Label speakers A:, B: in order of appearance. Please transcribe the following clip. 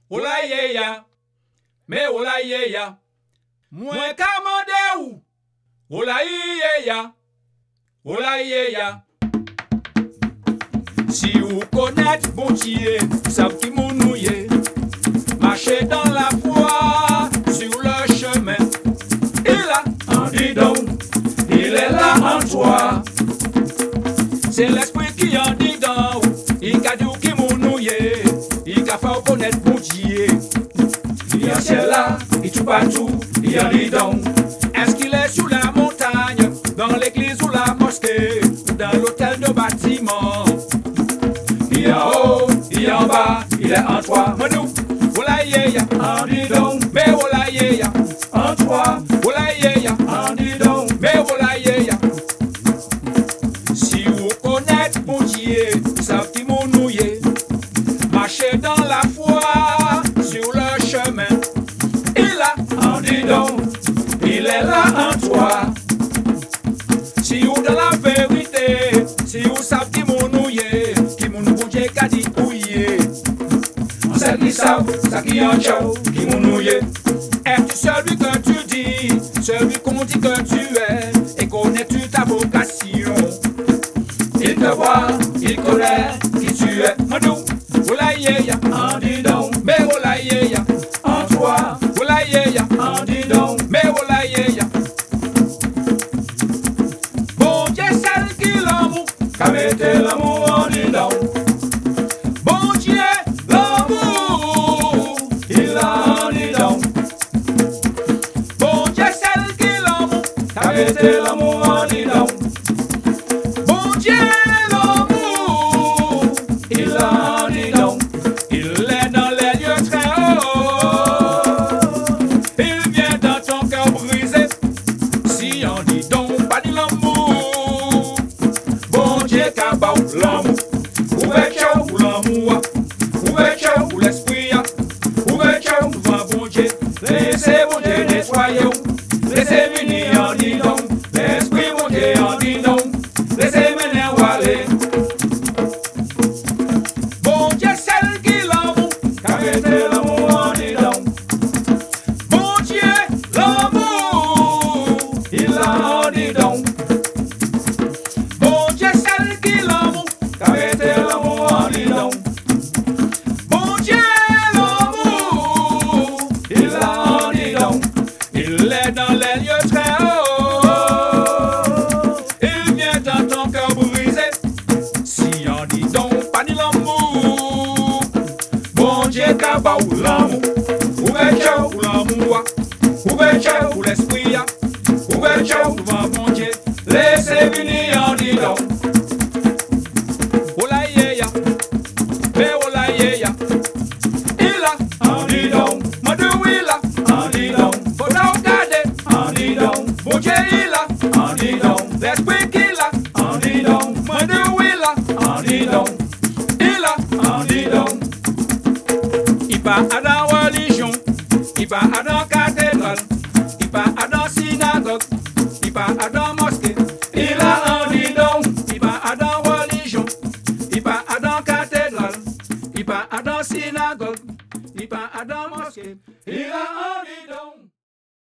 A: Ola yeya, me ola yeya. Mwen kamande ou. Ola yeya, ola yeya. Si vous connaissez bon Dieu, savez qui mon nouye. Marchez dans la foi, sur le chemin. Il a en dis donc, il est là en toi. C'est l'esprit qui en dit donc, il a dit qui mon nouye. Il a fait connaître bon Dieu. Il y a ciel là, il tout partout, il en dit donc. Est-ce qu'il est sur la montagne, dans l'église ou la mosquée, ou dans l'hôtel de bâtiment? Il y a en haut, il y a en bas, il est en toi. Madou, ola yeya, en dis donc, mais ola yeya, en toi. Ola yeya, en dis donc, mais ola yeya. Si vous connaissez mon Dieu, savez qui mon nouye. Marchez dans la foi, sur le chemin. Il a, en dis donc, il est là en toi. Si vous dans la vérité, si vous savez qui mon nouye, qui mon nouye qu'a dit ouye. On sait qui savent, ça qui en ciao, qui mon nouye. Es-tu celui que tu dis, celui qu'on dit que tu es, et connais-tu ta vocation? Il te voit, il connaît qui tu es. Madou, ola yeya, en dis donc, mais ola yeya, en toi. Ola yeya, en dis donc, mais ola yeya. Bon Dieu, celle qui l'amour, qu'a mette l'amour en dis donc. Bon Dieu, l'amour, il a en dis donc. Bon Dieu, celle qui l'amour, qu'a mette l'amour en dis donc. Bon Dieu, l'amour, il a en dis donc. Il est dans les lieux très hauts. Il vient dans ton cœur brisé. Si on dit donc pas de l'amour. Bon Dieu, cabao l'amour. Ouverture pour l'amour. Ouverture pour l'esprit. Ouverture devant bon Dieu. Laissez bon Dieu nettoyer. Laissez venir en dit donc. L'esprit bon Dieu en dit donc. Laissez mener aller. Bon Dieu, celle qui l'amour, qu'a mette l'amour en dit donc. Bon Dieu, l'amour, il a en dit donc. Bon Dieu, celle qui l'amour, qu'a mette l'amour en dit donc. Bon Dieu, l'amour, il a en dit donc. Il est dans les lieux très hauts. Il vient dans ton cœur brisé. Si on dit donc pas de l'amour. Bon Dieu, cabao l'amour. Ouverture pour l'amour. Ouverture pour l'esprit. Ouverture devant bon Dieu. Laissez venir en dit donc. Ola yeya, mais ola yeya. Il a en dit donc. Madou il a en dit donc. Faut la regarder en dit donc. Bon Dieu il a en dit donc. L'esprit qu'il a en dit donc. Madou il a en dit donc. Il a en dit donc. Il va à la religion. Il va à la cathédrale. Il va à la synagogue. Il va à la